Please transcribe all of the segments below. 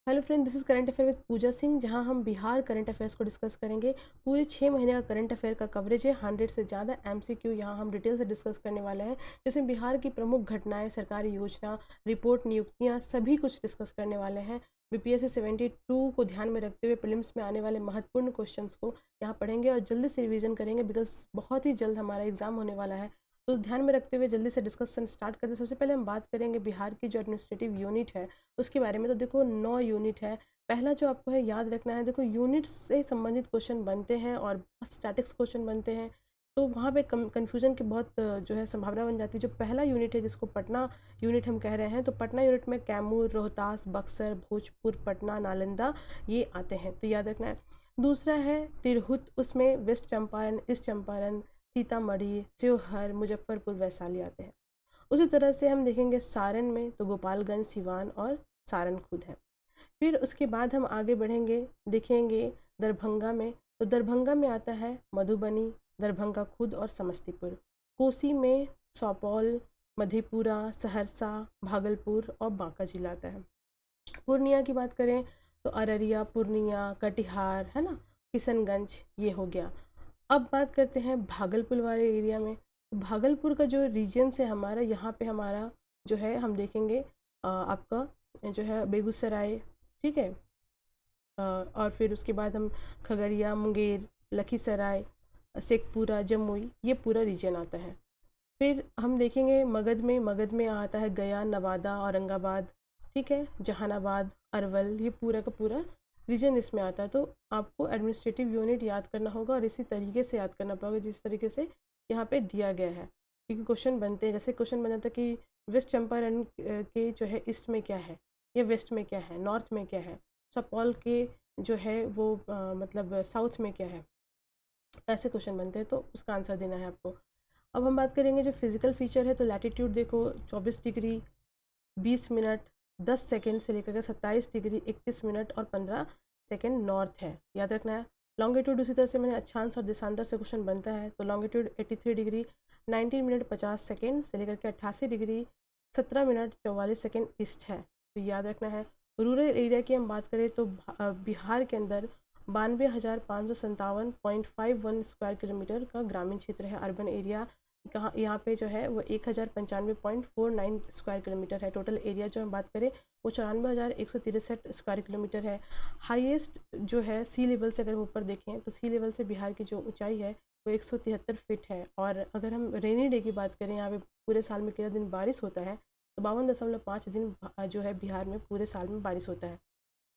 Hello friend, this is current affair with Puja Singh, जहां हम Bihar current affairs को डिस्कस करेंगे। पूरे 6 महीने का करंट अफेयर का कवरेज है। 100 से ज़्यादा एमसीक्यू यहां हम डिटेल से डिस्कस करने वाले हैं, जिसमें बिहार की प्रमुख घटनाएं, सरकारी योजना, रिपोर्ट, नियुक्तियां, सभी कुछ डिस्कस करने वाले हैं। बीपीएससी 72 को ध्यान में रखते हुए प्रीलिम्स में आने वाले महत्वपूर्ण क्वेश्चंस को यहाँ पढ़ेंगे और जल्दी से रिवीजन करेंगे, बिकॉज बहुत ही जल्द हमारा एग्जाम होने वाला है। तो ध्यान में रखते हुए जल्दी से डिस्कशन स्टार्ट करते हैं। सबसे पहले हम बात करेंगे बिहार की जो एडमिनिस्ट्रेटिव यूनिट है उसके बारे में। तो देखो 9 यूनिट है। पहला जो आपको है याद रखना है, देखो यूनिट्स से संबंधित क्वेश्चन बनते हैं और स्टैटिक्स क्वेश्चन बनते हैं, तो वहाँ पे कन्फ्यूजन की बहुत जो है संभावना बन जाती है। जो पहला यूनिट है जिसको पटना यूनिट हम कह रहे हैं, तो पटना यूनिट में कैमूर, रोहतास, बक्सर, भोजपुर, पटना, नालंदा ये आते हैं, तो याद रखना है। दूसरा है तिरहुत, उसमें वेस्ट चंपारण, ईस्ट चंपारण, सीतामढ़ी, शिवहर, मुजफ्फरपुर, वैशाली आते हैं। उसी तरह से हम देखेंगे सारण में, तो गोपालगंज, सिवान और सारण खुद है। फिर उसके बाद हम आगे बढ़ेंगे, देखेंगे दरभंगा में, तो दरभंगा में आता है मधुबनी, दरभंगा खुद और समस्तीपुर। कोसी में सौपौल, मधेपुरा, सहरसा, भागलपुर और बांका जिला आता है। पूर्णिया की बात करें तो अररिया, पूर्णिया, कटिहार है ना, किशनगंज, ये हो गया। अब बात करते हैं भागलपुर वाले एरिया में। भागलपुर का जो रीजन है हमारा, यहाँ पे हमारा जो है हम देखेंगे आपका जो है बेगूसराय, ठीक है। और फिर उसके बाद हम खगड़िया, मुंगेर, लखीसराय, शेखपुरा, जमुई, ये पूरा रीजन आता है। फिर हम देखेंगे मगध में आता है गया, नवादा, औरंगाबाद, ठीक है, जहानाबाद, अरवल, ये पूरा का पूरा रीजन इसमें आता है। तो आपको एडमिनिस्ट्रेटिव यूनिट याद करना होगा और इसी तरीके से याद करना पड़ेगा जिस तरीके से यहाँ पे दिया गया है, क्योंकि क्वेश्चन बनते हैं। जैसे क्वेश्चन बना था कि वेस्ट चंपारण के जो है ईस्ट में क्या है, या वेस्ट में क्या है, नॉर्थ में क्या है, सपौल के जो है वो मतलब साउथ में क्या है, ऐसे क्वेश्चन बनते हैं, तो उसका आंसर देना है आपको। अब हम बात करेंगे जो फिजिकल फीचर है, तो लैटिट्यूड देखो 24 डिग्री 20 मिनट 10 सेकेंड से लेकर के 27 डिग्री 31 मिनट और 15 सेकेंड नॉर्थ है, याद रखना है। लॉन्गिट्यूड उसी तरह से मैंने अक्षांश और देशांतर से क्वेश्चन बनता है, तो लॉन्गिट्यूड 83 डिग्री 19 मिनट 50 सेकेंड से लेकर के 88 डिग्री 17 मिनट 44 सेकेंड ईस्ट है, तो याद रखना है। रूरल एरिया की हम बात करें तो बिहार के अंदर 92,557.51 स्क्वायर किलोमीटर का ग्रामीण क्षेत्र है। अर्बन एरिया कहाँ यहाँ पे जो है वो 1095.49 स्क्वायर किलोमीटर है। टोटल एरिया जो हम बात करें वो 94,163 स्क्वायर किलोमीटर है। हाईएस्ट जो है सी लेवल से अगर हम ऊपर देखें तो सी लेवल से बिहार की जो ऊंचाई है वो 173 फीट है। और अगर हम रेनी डे की बात करें, यहाँ पे पूरे साल में कितना दिन बारिश होता है, तो 52.5 दिन जो है बिहार में पूरे साल में बारिश होता है।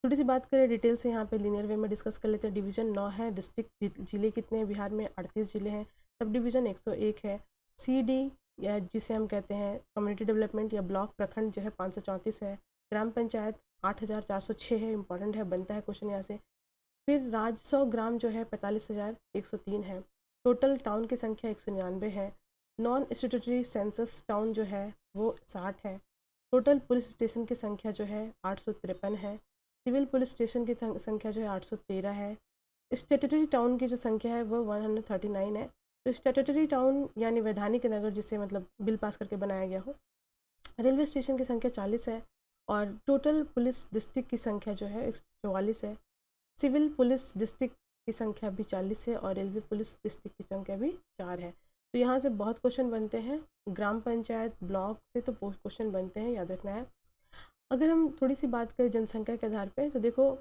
थोड़ी सी बात करें डिटेल से, यहाँ पे लिनियर वे में डिस्कस कर लेते हैं। डिवीजन 9 है। डिस्ट्रिक्ट जिले कितने हैं बिहार में? 38 जिले हैं। सब डिवीज़न 101 है। CD या जिसे हम कहते हैं कम्युनिटी डेवलपमेंट या ब्लॉक प्रखंड जो है 534 है। ग्राम पंचायत 8,406 है, इंपॉर्टेंट है, बनता है क्वेश्चन यहाँ से। फिर राजस्व ग्राम जो है 45,103 है। टोटल टाउन की संख्या 199 है। नॉन स्टेटरी सेंसस टाउन जो है वो 60 है। टोटल पुलिस स्टेशन की संख्या जो है 853 है। सिविल पुलिस स्टेशन की संख्या जो है 813 है। स्टेटरी टाउन की जो संख्या है वो 139 है। तो स्टेटरी टाउन यानी वैधानिक नगर, जिसे मतलब बिल पास करके बनाया गया हो। रेलवे स्टेशन की संख्या 40 है और टोटल पुलिस डिस्ट्रिक्ट की संख्या जो है 144 है। सिविल पुलिस डिस्ट्रिक्ट की संख्या भी 40 है और रेलवे पुलिस डिस्ट्रिक्ट की संख्या भी 4 है। तो यहाँ से बहुत क्वेश्चन बनते हैं। ग्राम पंचायत ब्लॉक से तो बहुत क्वेश्चन बनते हैं, याद रखना है। अगर हम थोड़ी सी बात करें जनसंख्या के आधार पे, तो देखो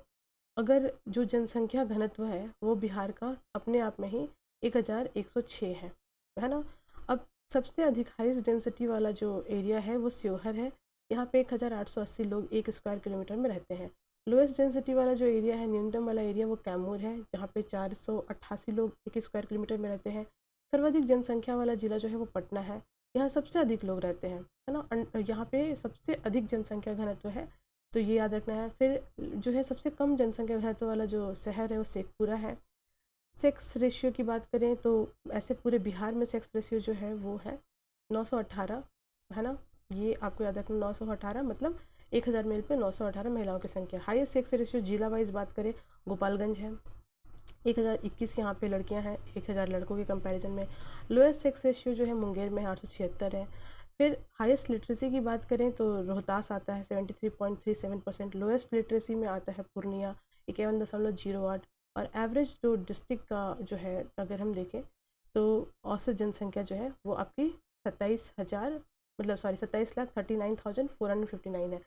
अगर जो जनसंख्या घनत्व है वो बिहार का अपने आप में ही 1106 है ना। अब सबसे अधिक हाईएस्ट डेंसिटी वाला जो एरिया है वो शिवहर है। यहाँ पे 1880 लोग 1 स्क्वायर किलोमीटर में रहते हैं। लोएस्ट डेंसिटी वाला जो एरिया है, न्यूनतम वाला एरिया, वो कैमूर है, जहाँ पे 488 लोग 1 स्क्वायर किलोमीटर में रहते हैं। सर्वाधिक जनसंख्या वाला जिला जो है वो पटना है, यहाँ सबसे अधिक लोग रहते हैं, है ना। यहाँ पे सबसे अधिक जनसंख्या घनत्व है, तो ये याद रखना है। फिर जो है सबसे कम जनसंख्या घनत्व वाला जो शहर है वो शेखपुरा है। सेक्स रेशियो की बात करें तो ऐसे पूरे बिहार में सेक्स रेशियो जो है वो है 918, है ना। ये आपको याद रखना, 918 मतलब 1000 मेल पे 918 महिलाओं की संख्या। हाईएस्ट सेक्स रेशियो जिला वाइज बात करें, गोपालगंज है, 1021 यहाँ पे लड़कियाँ हैं 1000 लड़कों के कंपैरिजन में। लोएस्ट सेक्स रेशियो जो है मुंगेर में 876 है। फिर हाईएस्ट लिटरेसी की बात करें तो रोहतास आता है 73.37%, लोएस्ट लिटरेसी में आता है पूर्णिया 51.08, और एवरेज जो डिस्ट्रिक्ट का जो है अगर हम देखें तो औसत जनसंख्या जो है वो आपकी 27,000 मतलब सॉरी 27,39,459 है।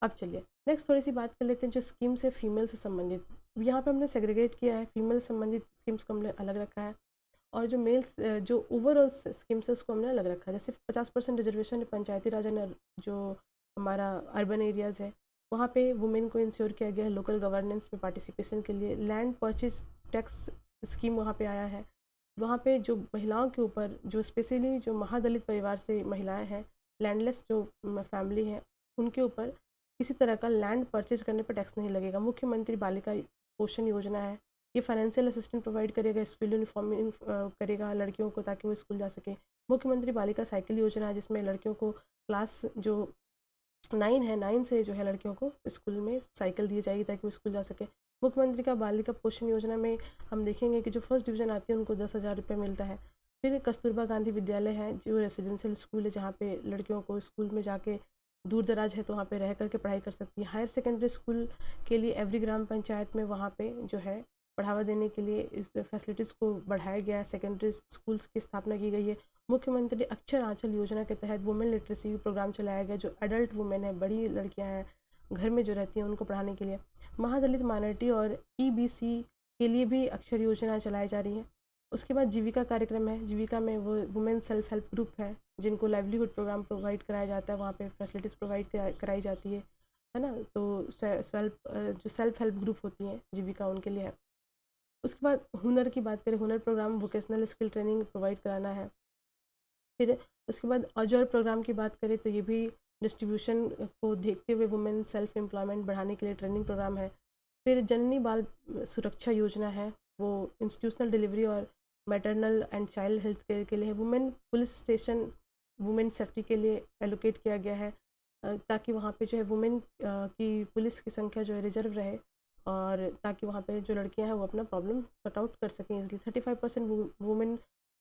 अब चलिए नेक्स्ट थोड़ी सी बात कर लेते हैं जो स्कीम्स है फीमेल से संबंधित। यहाँ पे हमने सेग्रीगेट किया है, फीमेल संबंधित स्कीम्स को हमने अलग रखा है, और जो मेल्स जो ओवरऑल स्कीम्स है उसको हमने अलग रखा है। जैसे 50% रिजर्वेशन है पंचायती राज जो हमारा अर्बन एरियाज़ है वहाँ पे वुमेन को इंश्योर किया गया है लोकल गवर्नेंस में पार्टिसिपेशन के लिए। लैंड परचेज टैक्स स्कीम वहाँ पे आया है। वहाँ पे जो महिलाओं के ऊपर जो स्पेशली जो महादलित परिवार से महिलाएं हैं, लैंडलेस जो फैमिली है, उनके ऊपर किसी तरह का लैंड परचेज करने पर टैक्स नहीं लगेगा। मुख्यमंत्री बालिका पोषण योजना है, ये फाइनेंशियल असिस्टेंट प्रोवाइड करेगा, स्कूल यूनिफॉर्म करेगा लड़कियों को ताकि वो स्कूल जा सके। मुख्यमंत्री बालिका साइकिल योजना है जिसमें लड़कियों को क्लास जो 9 है 9 से जो है लड़कियों को स्कूल में साइकिल दी जाएगी ताकि वो स्कूल जा सके। मुख्यमंत्री का बालिका पोषण योजना में हम देखेंगे कि जो फर्स्ट डिवीज़न आती है उनको 10,000 रुपये मिलता है। फिर कस्तूरबा गांधी विद्यालय है जो रेसिडेंशियल स्कूल है जहाँ पे लड़कियों को स्कूल में जाके दूर दराज है तो वहाँ पे रह करके पढ़ाई कर सकती है। हायर सेकेंडरी स्कूल के लिए एवरी ग्राम पंचायत में वहाँ पे जो है बढ़ावा देने के लिए इस फैसिलिटीज़ को बढ़ाया गया है, सेकेंडरी स्कूल्स की स्थापना की गई है। मुख्यमंत्री अक्षर आंचल योजना के तहत वुमेन लिटरेसी प्रोग्राम चलाया गया, जो एडल्ट वुमेन है, बड़ी लड़कियां हैं घर में जो रहती हैं उनको पढ़ाने के लिए। महादलित माइनॉरिटी और ईबीसी के लिए भी अक्षर योजना चलाई जा रही है। उसके बाद जीविका कार्यक्रम है, जीविका में वो वुमेन सेल्फ हेल्प ग्रुप है जिनको लाइवलीहुड प्रोग्राम प्रोवाइड कराया जाता है, वहाँ पे फैसिलिटीज़ प्रोवाइड कराई जाती है ना। तो जो सेल्फ हेल्प ग्रुप होती हैं जीविका उनके लिए है। उसके बाद हुनर की बात करें, Hunar program vocational skill training provide कराना है। फिर उसके बाद अजौर प्रोग्राम की बात करें तो ये भी डिस्ट्रीब्यूशन को देखते हुए वुमेन सेल्फ एम्प्लॉयमेंट बढ़ाने के लिए ट्रेनिंग प्रोग्राम है। फिर जननी बाल सुरक्षा योजना है, वो इंस्टीट्यूशनल डिलीवरी और maternal and child health care के लिए है। Women police station women safety के लिए एलोकेट किया गया है ताकि वहाँ पे जो है वुमेन की पुलिस की संख्या जो है रिजर्व रहे, और ताकि वहाँ पे जो लड़कियाँ हैं वो अपना प्रॉब्लम सॉर्ट आउट कर सकें इजली। 35% वुमेन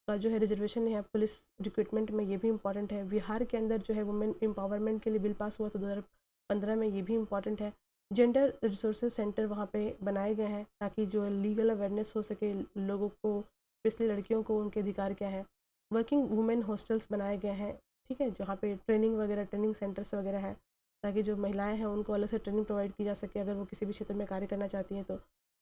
का जो है रिजर्वेशन है पुलिस रिक्रूटमेंट में, ये भी इंपॉर्टेंट है। बिहार के अंदर जो है वुमेन एम्पावरमेंट के लिए बिल पास हुआ था 2015 में, ये भी इंपॉर्टेंट है। जेंडर रिसोर्सेज सेंटर वहाँ पे बनाए गए हैं ताकि जो लीगल अवेयरनेस हो सके लोगों को, स्पेशली लड़कियों को, उनके अधिकार क्या है। वर्किंग वुमेन हॉस्टल्स बनाए गए हैं, ठीक है, जहाँ पे ट्रेनिंग वगैरह ट्रेनिंग सेंटर्स वगैरह है ताकि जो महिलाएं हैं उनको अलग से ट्रेनिंग प्रोवाइड की जा सके अगर वो किसी भी क्षेत्र में कार्य करना चाहती हैं। तो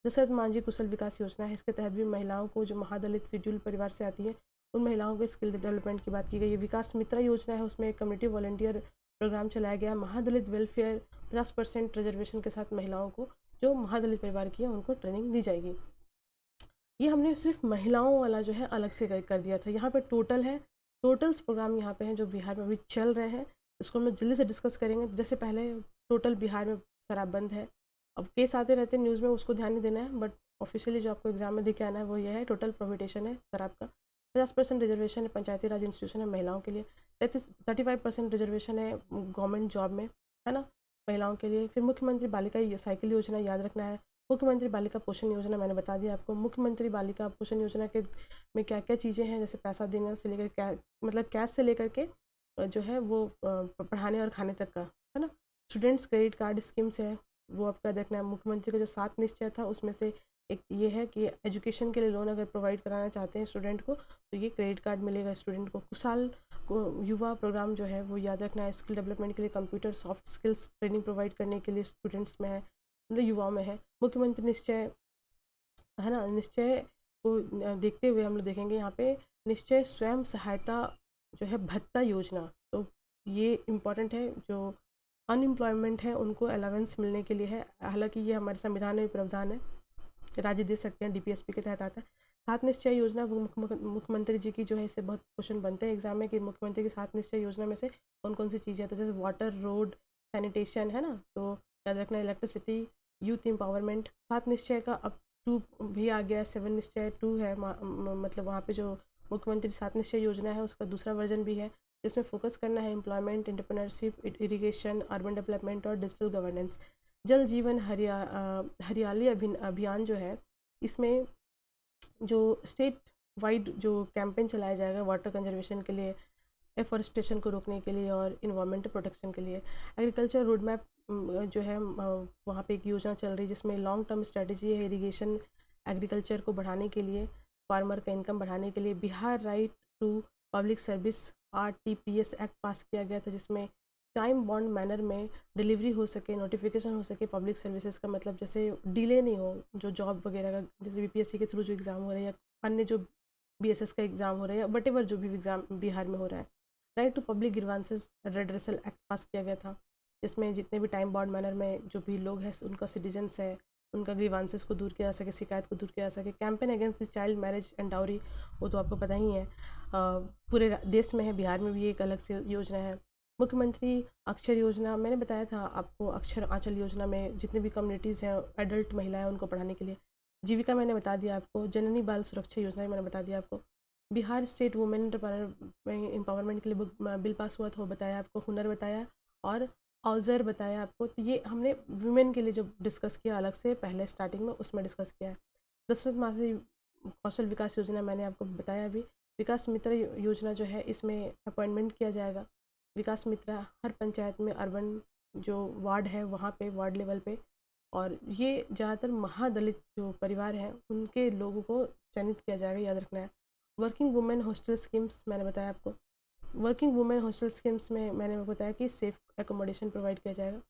दशरथ मांझी कुशल विकास योजना है, इसके तहत भी महिलाओं को जो महादलित शेड्यूल परिवार से आती है उन महिलाओं के स्किल डेवलपमेंट की बात की गई है। विकास मित्रा योजना है, उसमें एक कम्युनिटी वॉलंटियर प्रोग्राम चलाया गया। महादलित वेलफेयर 50% रिजर्वेशन के साथ महिलाओं को जो महादलित परिवार की है उनको ट्रेनिंग दी जाएगी। ये हमने सिर्फ महिलाओं वाला जो है अलग से कर दिया था। यहाँ पे टोटल है, टोटल्स प्रोग्राम यहाँ पे हैं जो बिहार में अभी चल रहे हैं, इसको हम लोग जल्दी से डिस्कस करेंगे। जैसे पहले टोटल बिहार में शराबबंद है, अब केस आते रहते हैं न्यूज़ में, उसको ध्यान नहीं देना है, बट ऑफिशियली जो आपको एग्जाम में दिखे आना है वो ये है, टोटल प्रोहिबिशन है शराब का। 50% रिजर्वेशन है पंचायती राज इंस्टीट्यूशन है महिलाओं के लिए। 35% रिजर्वेशन है गवर्नमेंट जॉब में, है ना, महिलाओं के लिए। फिर मुख्यमंत्री बालिका साइकिल योजना याद रखना है। मुख्यमंत्री बालिका पोषण योजना मैंने बता दिया आपको। मुख्यमंत्री बालिका पोषण योजना के में क्या क्या चीज़ें हैं, जैसे पैसा देने से लेकर क्या मतलब कैश से लेकर के जो है वो पढ़ाने और खाने तक का, है ना। स्टूडेंट्स क्रेडिट कार्ड स्कीम्स है, वो आपका देखना है। मुख्यमंत्री का जो 7 निश्चय था उसमें से एक ये है कि एजुकेशन के लिए लोन अगर प्रोवाइड कराना चाहते हैं स्टूडेंट को तो ये क्रेडिट कार्ड मिलेगा स्टूडेंट को। कुशाल को युवा प्रोग्राम जो है वो याद रखना है, स्किल डेवलपमेंट के लिए computer soft skills training provide करने के लिए स्टूडेंट्स में है, मतलब युवाओं में है। मुख्यमंत्री निश्चय, है ना, निश्चय को देखते हुए हम लोग देखेंगे यहाँ पे निश्चय स्वयं सहायता जो है भत्ता योजना, तो ये इम्पॉर्टेंट है। जो अनएम्प्लॉयमेंट है उनको अलावेंस मिलने के लिए है, हालांकि ये हमारे संविधान में प्रावधान है, राज्य दे सकते हैं, डीपीएसपी के तहत आता है। 7 निश्चय योजना मुख्यमंत्री जी की जो है, इससे बहुत क्वेश्चन बनते हैं एग्जाम में कि मुख्यमंत्री की 7 निश्चय योजना में से कौन कौन सी चीज़ें हैं, तो जैसे वाटर, रोड, सैनिटेशन, है ना, तो याद रखना। Electricity, youth empowerment. 7 निश्चय का अब 2 भी आ गया, 7 निश्चय 2 है, मतलब वहाँ पे जो मुख्यमंत्री 7 निश्चय योजना है उसका दूसरा वर्जन भी है, जिसमें फोकस करना है employment, entrepreneurship, irrigation, urban development और डिजिटल गवर्नेंस। जल जीवन हरियाली अभियान जो है, इसमें जो स्टेट वाइड जो कैंपेन चलाया जाएगा वाटर कंजर्वेशन के लिए, एफॉरेस्टेशन को रोकने के लिए और इन्वायरमेंटल प्रोटेक्शन के लिए। एग्रीकल्चर रोड मैप जो है वहाँ पे एक योजना चल रही है जिसमें लॉन्ग टर्म स्ट्रेटजी है इरिगेशन एग्रीकल्चर को बढ़ाने के लिए, फार्मर का इनकम बढ़ाने के लिए। Bihar right to public service RTPS act pass किया गया था जिसमें टाइम बॉन्ड मैनर में डिलीवरी हो सके, नोटिफिकेशन हो सके पब्लिक सर्विसेज का, मतलब जैसे डिले नहीं हो जो जॉब वगैरह का, जैसे BPSC के थ्रू जो एग्ज़ाम हो रहा है या अन्य जो BSS का एग्ज़ाम हो रहा है या वट एवर जो भी एग्ज़ाम बिहार में हो रहा है। Right to public grievances redressal act pass किया गया था जिसमें जितने भी टाइम बॉन्ड मैनर में जो भी लोग हैं उनका सिटीजन्स है उनका ग्रीवांसेस को दूर किया जा सके, शिकायत को दूर किया जा सके। Campaign against child marriage and dowry, वो तो आपको पता ही है पूरे देश में है, बिहार में भी एक अलग से योजना है। मुख्यमंत्री अक्षर योजना, मैंने बताया था आपको अक्षर आंचल योजना में जितने भी कम्युनिटीज़ हैं एडल्ट महिलाएं उनको पढ़ाने के लिए। जीविका मैंने बता दिया आपको। जननी बाल सुरक्षा योजना मैंने बता दिया आपको। बिहार स्टेट वुमेन एम्पावरमेंट के लिए बिल पास हुआ था वो बताया आपको। हुनर बताया और अवज़र बताया आपको। तो ये हमने वुमेन के लिए जो डिस्कस किया अलग से पहले स्टार्टिंग में उसमें डिस्कस किया है। दशरथ मासी कौशल विकास योजना मैंने आपको बताया अभी। विकास मित्र योजना जो है इसमें अपॉइंटमेंट किया जाएगा विकास मित्र हर पंचायत में, अर्बन जो वार्ड है वहाँ पे, वार्ड लेवल पे, और ये ज़्यादातर महादलित जो परिवार हैं उनके लोगों को चयनित किया जाएगा, याद रखना है। वर्किंग वुमेन हॉस्टल स्कीम्स मैंने बताया आपको। वर्किंग वुमेन हॉस्टल स्कीम्स में मैंने बताया कि सेफ एकोमोडेशन प्रोवाइड किया जाएगा।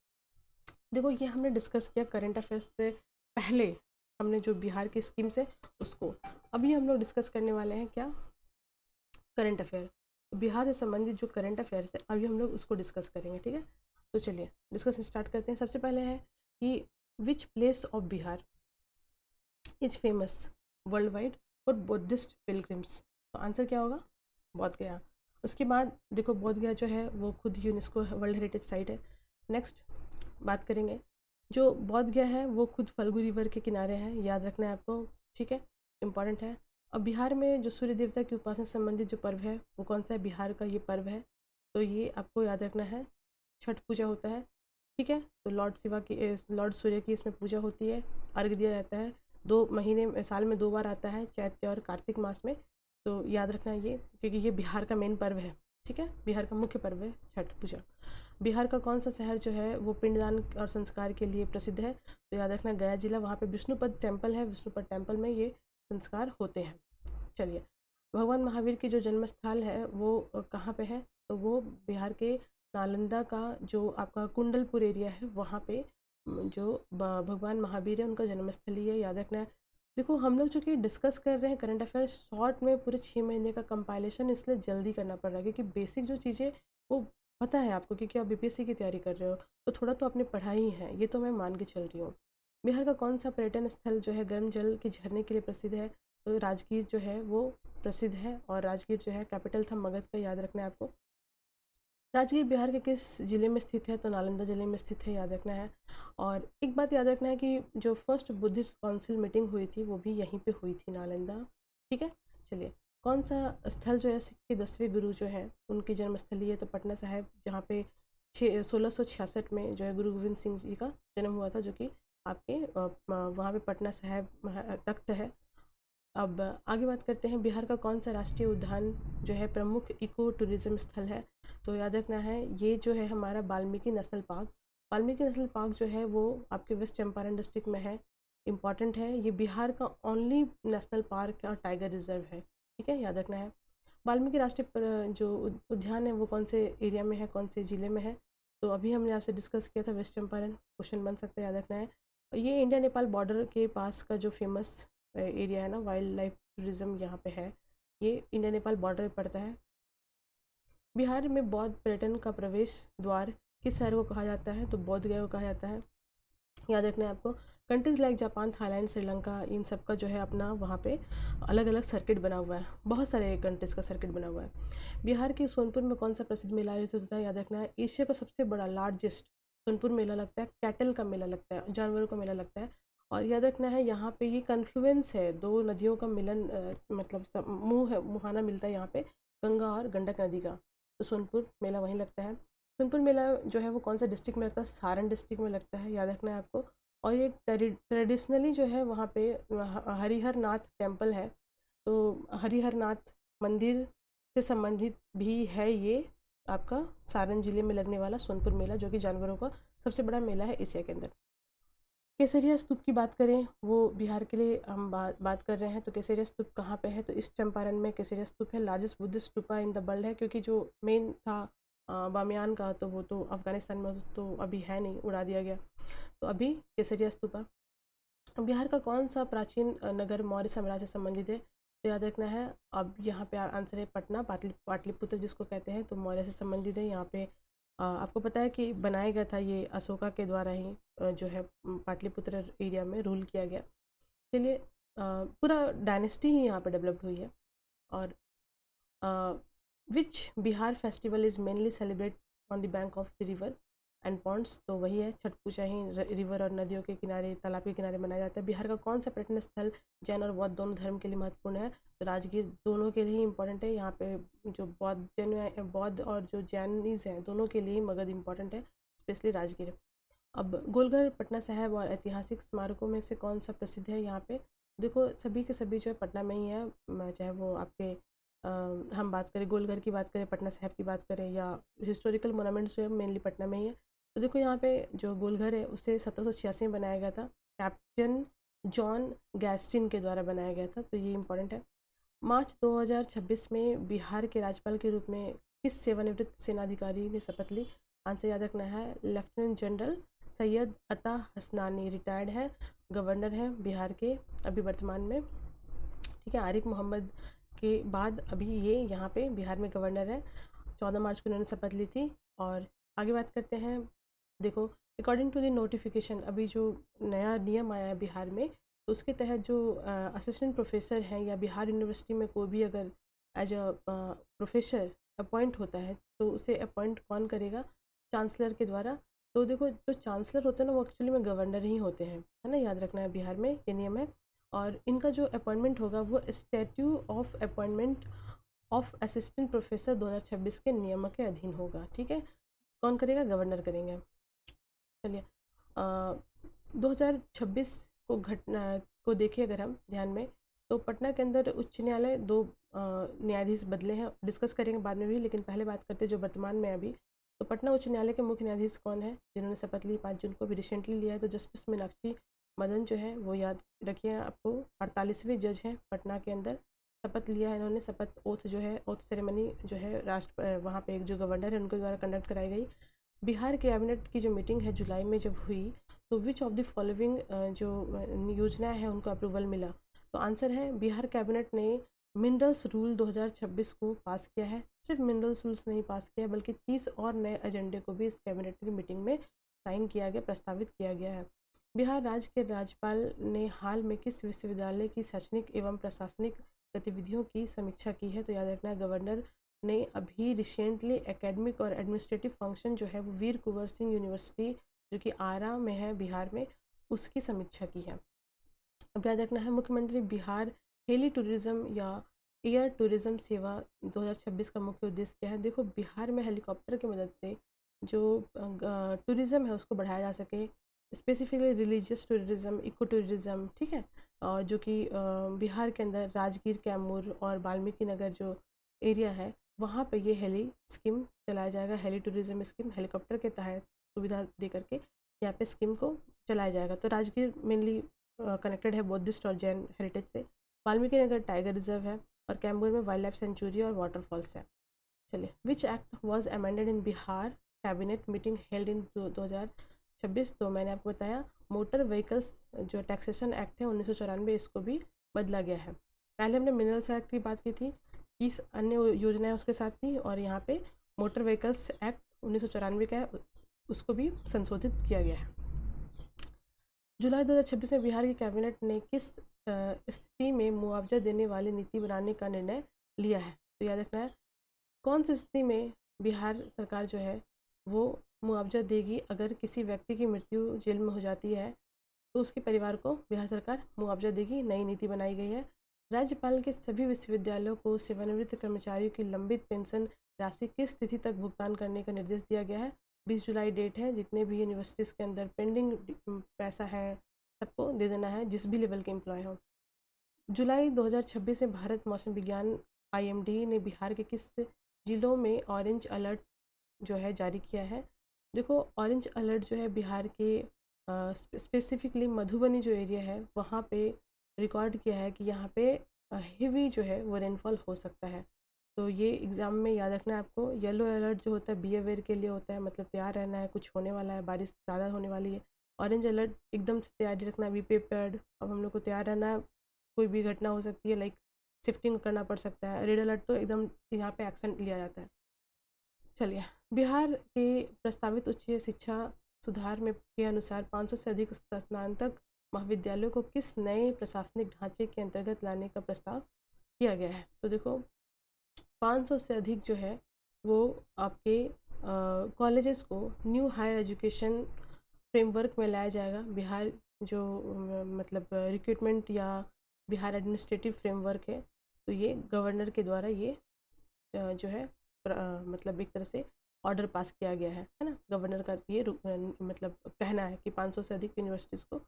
देखो ये हमने डिस्कस किया करंट अफेयर्स से पहले, हमने जो बिहार की स्कीम्स है उसको। अभी हम लोग डिस्कस करने वाले हैं क्या, करंट अफेयर। बिहार से संबंधित जो करंट अफेयर्स है अभी हम लोग उसको डिस्कस करेंगे, ठीक है। तो चलिए डिस्कस स्टार्ट करते हैं। सबसे पहले है कि which place of Bihar is famous world wide for Buddhist pilgrims. तो आंसर क्या होगा, बोध गया। उसके बाद देखो बोध गया जो है वो खुद यूनेस्को वर्ल्ड हेरिटेज साइट है। नेक्स्ट बात करेंगे, जो बोध गया है वो खुद फल्गु रिवर के किनारे है, याद रखना है आपको, ठीक है, इंपॉर्टेंट है। अब बिहार में जो सूर्य देवता की उपासना से संबंधित जो पर्व है वो कौन सा है, बिहार का ये पर्व है, तो ये आपको याद रखना है, छठ पूजा होता है, ठीक है। तो लॉर्ड शिवा की, लॉर्ड सूर्य की इसमें पूजा होती है, अर्घ दिया जाता है। 2 महीने साल में 2 बार आता है, चैत्र और कार्तिक मास में, तो याद रखना है ये, क्योंकि ये बिहार का मेन पर्व है, ठीक है, बिहार का मुख्य पर्व है छठ पूजा। बिहार का कौन सा शहर जो है वो पिंडदान और संस्कार के लिए प्रसिद्ध है, तो याद रखना गया जिला, वहाँ पे विष्णुपद टेम्पल है, विष्णुपद टेम्पल में ये संस्कार होते हैं। चलिए, भगवान महावीर की जो जन्म स्थल है वो कहाँ पे है, तो वो बिहार के नालंदा का जो आपका कुंडलपुर एरिया है वहाँ पे जो भगवान महावीर है उनका जन्मस्थली है, याद रखना है। देखो हम लोग जो कि डिस्कस कर रहे हैं करंट अफेयर्स शॉर्ट में पूरे 6 महीने का कंपाइलेशन, इसलिए जल्दी करना पड़ रहा है क्योंकि बेसिक जो चीज़ें वो पता है आपको, क्योंकि आप BPSC की तैयारी कर रहे हो तो थोड़ा तो आपने पढ़ा ही है, ये तो मैं मान के चल रही हूँ। बिहार का कौन सा पर्यटन स्थल जो है गर्म जल के झरने के लिए प्रसिद्ध है, तो राजगीर जो है वो प्रसिद्ध है, और राजगीर जो है कैपिटल था मगध का, याद रखना है आपको। राजगीर बिहार के किस ज़िले में स्थित है, तो नालंदा ज़िले में स्थित है, याद रखना है। और एक बात याद रखना है कि जो फर्स्ट बुद्धिस्ट काउंसिल मीटिंग हुई थी वो भी यहीं पे हुई थी, नालंदा, ठीक है। चलिए, कौन सा स्थल जो है सिख के 10वें गुरु जो है उनकी जन्मस्थली है, तो पटना साहिब, जहाँ पे 1666 में जो है गुरु गोविंद सिंह जी का जन्म हुआ था, जो कि आपके वहाँ पे पटना साहिब तख्त है। अब आगे बात करते हैं, बिहार का कौन सा राष्ट्रीय उद्यान जो है प्रमुख इको टूरिज्म स्थल है, तो याद रखना है ये जो है हमारा Valmiki national park. Valmiki national park जो है वो आपके वेस्ट चंपारण डिस्ट्रिक्ट में है, इम्पॉर्टेंट है, ये बिहार का ओनली नेशनल पार्क और टाइगर रिजर्व है, ठीक है, याद रखना है। वाल्मीकि राष्ट्रीय जो उद्यान है वो कौन से एरिया में है, कौन से ज़िले में है, तो अभी हमने आपसे डिस्कस किया था वेस्ट चंपारण, क्वेश्चन बन सकता है, याद रखना है। ये इंडिया नेपाल बॉर्डर के पास का जो फेमस एरिया है ना, वाइल्ड लाइफ टूरिज्म यहाँ पे है, ये इंडिया नेपाल बॉर्डर पे पड़ता है। बिहार में बौद्ध पर्यटन का प्रवेश द्वार किस शहर को कहा जाता है, तो बोध गया को कहा जाता है, याद रखना है आपको। Countries like Japan, Thailand, Sri Lanka, इन सब का जो है अपना वहाँ पे अलग अलग सर्किट बना हुआ है, बहुत सारे कंट्रीज़ का सर्किट बना हुआ है। बिहार के सोनपुर में कौन सा प्रसिद्ध मेला आयोजित होता है, याद रखना है। एशिया का सबसे बड़ा लार्जेस्ट सोनपुर मेला लगता है, कैटल का मेला लगता है, जानवरों का मेला लगता है। और याद रखना है यहाँ पे ये कन्फ्लुएंस है, 2 नदियों का मिलन, मतलब मुँह है, मुहाना मिलता है यहाँ पे, गंगा और गंडक नदी का, तो सोनपुर मेला वहीं लगता है। सोनपुर मेला जो है वो कौन सा डिस्ट्रिक्ट में लगता है, सारण डिस्ट्रिक्ट में लगता है, याद रखना है आपको। और ये ट्रेडिशनली जो है वहाँ पे हरिहर नाथ टेम्पल है, तो हरिहर नाथ मंदिर से संबंधित भी है ये आपका सारण जिले में लगने वाला सोनपुर मेला, जो कि जानवरों का सबसे बड़ा मेला है एशिया के अंदर। केसरिया स्तूप की बात करें, वो बिहार के लिए हम बात कर रहे हैं, तो केसरिया स्तूप कहाँ पे है, तो ईस्ट चंपारण में केसरिया स्तूप है। Largest Buddhist stupa in the world है, क्योंकि जो मेन था बामियान का, तो वो तो अफगानिस्तान में तो अभी है नहीं, उड़ा दिया गया, तो अभी केसरिया स्तूपा। बिहार का कौन सा प्राचीन नगर मौर्य साम्राज्य से संबंधित है, तो याद रखना है, अब यहाँ पे आंसर है पटना, पाटलिपुत्र जिसको कहते हैं, तो मौर्य से संबंधित है। यहाँ पे आपको पता है कि बनाया गया था ये अशोका के द्वारा ही, जो है पाटलिपुत्र एरिया में रूल किया गया। चलिए, पूरा डायनेस्टी ही यहाँ पे डेवलप्ड हुई है। और which Bihar festival is mainly celebrate on the bank of the river and ponds, तो वही है छठ पूजा ही रिवर और नदियों के किनारे, तालाब के किनारे मनाया जाता है। बिहार का कौन सा पर्यटन स्थल जैन और बौद्ध दोनों धर्म के लिए महत्वपूर्ण है, तो राजगीर दोनों के लिए ही इंपॉर्टेंट है। यहाँ पे जो बौद्ध और जो जैनिज़ हैं दोनों के लिए ही मगध इंपॉर्टेंट है, स्पेशली राजगीर। अब गोलघर पटना साहिब और ऐतिहासिक स्मारकों में से कौन सा प्रसिद्ध है, यहाँ पे देखो सभी के सभी जो है पटना में ही है, चाहे वो आपके हम बात करें गोलघर की बात करें, पटना साहिब की बात करें, या हिस्टोरिकल मोनूमेंट्स जो है मेनली पटना में ही है। तो देखो यहाँ पे जो गोलघर है उसे 1786 में बनाया गया था, कैप्टन जॉन गैरस्टीन के द्वारा बनाया गया था, तो ये इंपॉर्टेंट है। मार्च 2026 में बिहार के राज्यपाल के रूप में किस सेवानिवृत्त सेनाधिकारी ने शपथ ली, आंसर याद रखना है लेफ्टिनेंट जनरल सैयद अता हसनानी, रिटायर्ड है, गवर्नर है बिहार के अभी वर्तमान में, ठीक है। आरिफ मोहम्मद के बाद अभी ये यहाँ पे बिहार में गवर्नर है, 14 मार्च को उन्होंने शपथ ली थी। और आगे बात करते हैं, देखो अकॉर्डिंग टू द नोटिफिकेशन, अभी जो नया नियम आया है बिहार में, तो उसके तहत जो असिस्टेंट प्रोफेसर हैं या बिहार यूनिवर्सिटी में कोई भी अगर एज अ प्रोफेसर अपॉइंट होता है, तो उसे अपॉइंट कौन करेगा, चांसलर के द्वारा। तो देखो जो चांसलर होते हैं ना, वो एक्चुअली में गवर्नर ही होते हैं, है ना, याद रखना है, बिहार में ये नियम है। और इनका जो अपॉइंटमेंट होगा वो statute of appointment of assistant professor 2026 के नियम के अधीन होगा, ठीक है। कौन करेगा, गवर्नर करेंगे। चलिए, 2026 को घटना को देखिए अगर हम ध्यान में, तो पटना के अंदर उच्च न्यायालय 2 न्यायाधीश बदले हैं, डिस्कस करेंगे बाद में भी, लेकिन पहले बात करते हैं जो वर्तमान में अभी। तो पटना उच्च न्यायालय के मुख्य न्यायाधीश कौन है, जिन्होंने शपथ ली 5 जून को, भी रिसेंटली लिया है, तो जस्टिस मीनाक्षी मदन जो है वो याद रखिए, आपको 48वें जज हैं पटना के अंदर, शपथ लिया है इन्होंने। शपथ ओथ जो है, ओथ सेरेमनी जो है वहाँ पे एक जो गवर्नर है उनके द्वारा कंडक्ट कराई गई। बिहार कैबिनेट की जो मीटिंग है जुलाई में जब हुई, तो विच ऑफ द फॉलोइंग जो योजना है उनको अप्रूवल मिला, तो आंसर है बिहार कैबिनेट ने मिनरल्स रूल 2026 को पास किया है। सिर्फ मिनरल्स रूल्स नहीं पास किया है, बल्कि 30 और नए एजेंडे को भी इस कैबिनेट की मीटिंग में साइन किया गया, प्रस्तावित किया गया है। बिहार राज्य के राज्यपाल ने हाल में किस विश्वविद्यालय की शैक्षणिक एवं प्रशासनिक गतिविधियों की समीक्षा की है, तो याद रखना है गवर्नर ने अभी रिसेंटली एकेडमिक और एडमिनिस्ट्रेटिव फंक्शन जो है वो वीर कुंवर सिंह यूनिवर्सिटी जो कि आरा में है बिहार में, उसकी समीक्षा की है। अब याद रखना है मुख्यमंत्री बिहार हेली टूरिज्म या एयर टूरिज्म सेवा 2026 का मुख्य उद्देश्य क्या है। देखो बिहार में हेलीकॉप्टर की मदद से जो टूरिज़्म है उसको बढ़ाया जा सके, specifically religious tourism, eco tourism, ठीक है। और जो कि बिहार के अंदर राजगीर, कैमूर और वाल्मीकि नगर जो एरिया है वहाँ पे ये हेली स्कीम चलाया जाएगा, हेली टूरिज़्म स्कीम, हेलीकॉप्टर के तहत सुविधा दे करके यहाँ पे स्कीम को चलाया जाएगा। तो राजगीर मेनली कनेक्टेड है बुद्धिस्ट और जैन हेरिटेज से, वाल्मीकि नगर टाइगर रिजर्व है, और कैमूर में वाइल्ड लाइफ सेंचुरी और वाटरफॉल्स है। चलिए, which act was amended in Bihar cabinet meeting held in 2026, तो मैंने आपको बताया मोटर व्हीकल्स जो टैक्सेशन एक्ट है 1994, इसको भी बदला गया है। पहले हमने मिनरल्स एक्ट की बात की थी, 30 अन्य योजनाएं उसके साथ थी, और यहाँ पे मोटर व्हीकल्स एक्ट 1994 का है, उसको भी संशोधित किया गया है। जुलाई 2026 में बिहार की कैबिनेट ने किस स्थिति में मुआवजा देने वाली नीति बनाने का निर्णय लिया है, तो याद रखना है कौन सी स्थिति में बिहार सरकार जो है वो मुआवजा देगी। अगर किसी व्यक्ति की मृत्यु जेल में हो जाती है तो उसके परिवार को बिहार सरकार मुआवजा देगी, नई नीति बनाई गई है। राज्यपाल के सभी विश्वविद्यालयों को सेवानिवृत्त कर्मचारियों की लंबित पेंशन राशि किस तिथि तक भुगतान करने का निर्देश दिया गया है, 20 जुलाई डेट है। जितने भी यूनिवर्सिटीज़ के अंदर पेंडिंग पैसा है सबको दे देना है, जिस भी लेवल के एम्प्लॉय हो। जुलाई 2026 में भारत मौसम विज्ञान IMD ने बिहार के किस जिलों में ऑरेंज अलर्ट जो है जारी किया है? देखो, ऑरेंज अलर्ट जो है बिहार के स्पेसिफिकली मधुबनी जो एरिया है वहाँ पे रिकॉर्ड किया है कि यहाँ पे हेवी जो है वो रेनफॉल हो सकता है। तो ये एग्ज़ाम में याद रखना है आपको। येलो अलर्ट जो होता है बी अवेयर के लिए होता है, मतलब तैयार रहना है, कुछ होने वाला है, बारिश ज़्यादा होने वाली है। ऑरेंज अलर्ट एकदम से तैयारी रखना है, बी प्रिपेयर्ड। अब हम लोग को तैयार रहना है, कोई भी घटना हो सकती है, लाइक शिफ्टिंग करना पड़ सकता है। रेड अलर्ट तो एकदम यहाँ पे एक्शन लिया जाता है। चलिए, बिहार के प्रस्तावित उच्च शिक्षा सुधार में के अनुसार 500 से अधिक स्नातक महाविद्यालयों को किस नए प्रशासनिक ढांचे के अंतर्गत लाने का प्रस्ताव किया गया है? तो देखो, 500 से अधिक जो है वो आपके कॉलेजेस को न्यू हायर एजुकेशन फ्रेमवर्क में लाया जाएगा। बिहार जो मतलब रिक्रूटमेंट या बिहार एडमिनिस्ट्रेटिव फ्रेमवर्क है, तो ये गवर्नर के द्वारा ये जो है मतलब एक तरह से ऑर्डर पास किया गया है ना। गवर्नर का ये मतलब कहना है कि 500 से अधिक यूनिवर्सिटीज़ को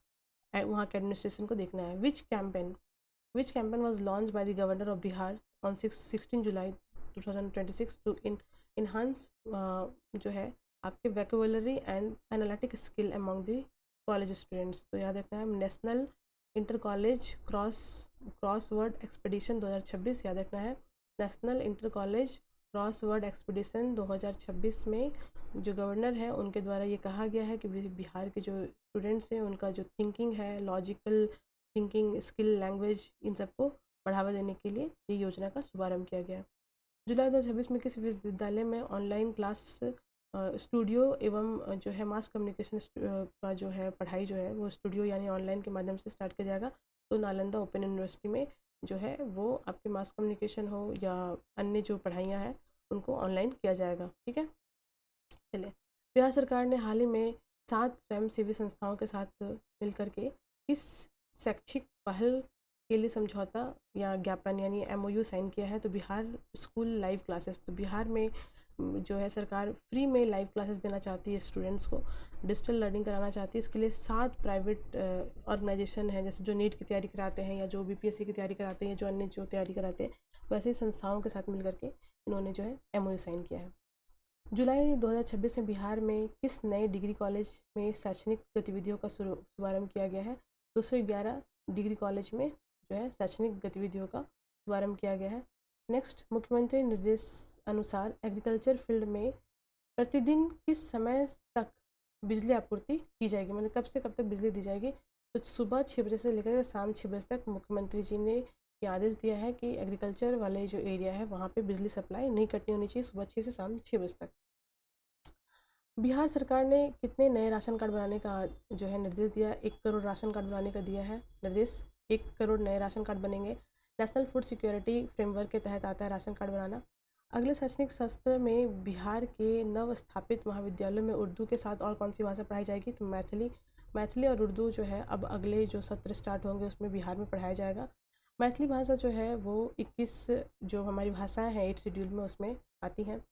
वहाँ के एडमिनिस्ट्रेशन को देखना है। Which campaign was launch by the governor of Bihar on 16 July 2026 to enhance जो है आपके vocabulary and analytic skill among the college students. तो याद रखना है, national inter college crossword expedition 2026 याद रखना है। National inter college crossword expedition 2026 में जो गवर्नर है उनके द्वारा ये कहा गया है कि बिहार के जो स्टूडेंट्स हैं उनका जो थिंकिंग है, लॉजिकल थिंकिंग स्किल, लैंग्वेज, इन सबको बढ़ावा देने के लिए ये योजना का शुभारंभ किया गया। जुलाई 2026 में किस विश्वविद्यालय में ऑनलाइन क्लास स्टूडियो एवं जो है मास कम्युनिकेशन का जो है पढ़ाई जो है वो स्टूडियो यानी ऑनलाइन के माध्यम से स्टार्ट किया जाएगा? तो नालंदा ओपन यूनिवर्सिटी में जो है वो आपके मास कम्युनिकेशन हो या अन्य जो पढ़ाइयाँ हैं उनको ऑनलाइन किया जाएगा। ठीक है, चलिए। बिहार सरकार ने हाल ही में 7 स्वयंसेवी संस्थाओं के साथ मिलकर के किस शैक्षिक पहल के लिए समझौता या ज्ञापन यानी MOU साइन किया है? तो बिहार स्कूल लाइव क्लासेस। तो बिहार में जो है सरकार फ्री में लाइव क्लासेस देना चाहती है, स्टूडेंट्स को डिजिटल लर्निंग कराना चाहती है। इसके लिए 7 प्राइवेट ऑर्गेनाइजेशन हैं, जैसे जो नीट की तैयारी कराते हैं या जो BPSC की तैयारी कराते हैं, जो अन्य जो तैयारी कराते हैं, वैसे ही संस्थाओं के साथ मिलकर के इन्होंने जो है MOU साइन किया है। जुलाई 2026 में बिहार में किस नए डिग्री कॉलेज में शैक्षणिक गतिविधियों का शुभारंभ किया गया है? 211 डिग्री कॉलेज में जो है शैक्षणिक गतिविधियों का शुभारंभ किया गया है। नेक्स्ट, मुख्यमंत्री निर्देश अनुसार एग्रीकल्चर फील्ड में प्रतिदिन किस समय तक बिजली आपूर्ति की जाएगी? मतलब कब से कब तक बिजली दी जाएगी? तो सुबह 6 बजे से लेकर शाम 6 बजे तक मुख्यमंत्री जी ने ये आदेश दिया है कि एग्रीकल्चर वाले जो एरिया है वहाँ पे बिजली सप्लाई नहीं कटनी होनी चाहिए सुबह 6 से शाम 6 बजे तक। बिहार सरकार ने कितने नए राशन कार्ड बनाने का जो है निर्देश दिया? 1 करोड़ राशन कार्ड बनाने का दिया है निर्देश। 1 करोड़ नए राशन कार्ड बनेंगे। नेशनल फूड सिक्योरिटी फ्रेमवर्क के तहत आता है राशन कार्ड बनाना। अगले शैक्षणिक सत्र में बिहार के नव स्थापित महाविद्यालयों में उर्दू के साथ और कौन सी भाषा पढ़ाई जाएगी? तो मैथिली और उर्दू जो है अब अगले जो सत्र स्टार्ट होंगे उसमें बिहार में पढ़ाया जाएगा। मैथिली भाषा जो है वो 21 जो हमारी भाषाएं हैं 8 शेड्यूल में उसमें आती हैं।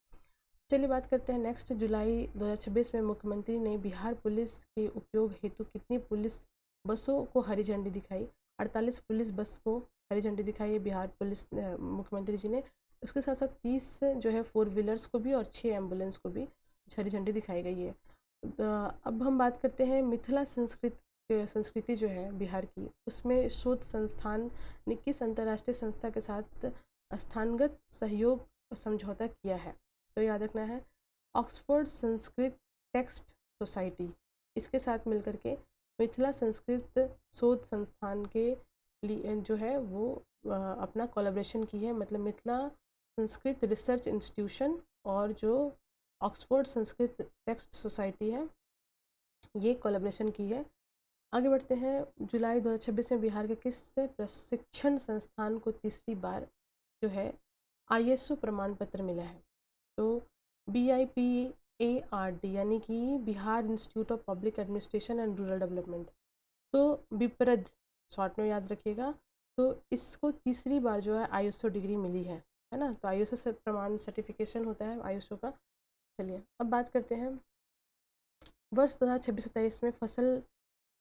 चलिए बात करते हैं नेक्स्ट। जुलाई 2026 में मुख्यमंत्री ने बिहार पुलिस के उपयोग हेतु कितनी पुलिस बसों को हरी झंडी दिखाई? 48 पुलिस बस को हरी झंडी दिखाई है बिहार पुलिस मुख्यमंत्री जी ने। उसके साथ साथ 30 जो है 4 व्हीलर्स को भी और 6 एम्बुलेंस को भी हरी झंडी दिखाई गई है। अब हम बात करते हैं मिथिला संस्कृति जो है बिहार की, उसमें शोध संस्थान ने किस अंतर्राष्ट्रीय संस्था के साथ स्थानगत सहयोग समझौता किया है? तो याद रखना है, ऑक्सफोर्ड संस्कृत टेक्स्ट सोसाइटी, इसके साथ मिलकर के मिथिला संस्कृत शोध संस्थान के लिए जो है वो अपना कोलैबोरेशन की है। मतलब मिथिला संस्कृत रिसर्च इंस्टीट्यूशन और जो ऑक्सफोर्ड संस्कृत टेक्स्ट सोसाइटी है ये कोलैबोरेशन की है। आगे बढ़ते हैं। जुलाई 2026 में बिहार के किस प्रशिक्षण संस्थान को तीसरी बार जो है ISO प्रमाण पत्र मिला है? तो BIPARD यानी कि Bihar institute of public administration and rural development, तो बिप्रद शॉर्ट में याद रखिएगा। तो इसको तीसरी बार जो है ISO डिग्री मिली है ना। तो ISO से प्रमाण सर्टिफिकेशन होता है ISO का। चलिए अब बात करते हैं वर्ष 2026-27 में फसल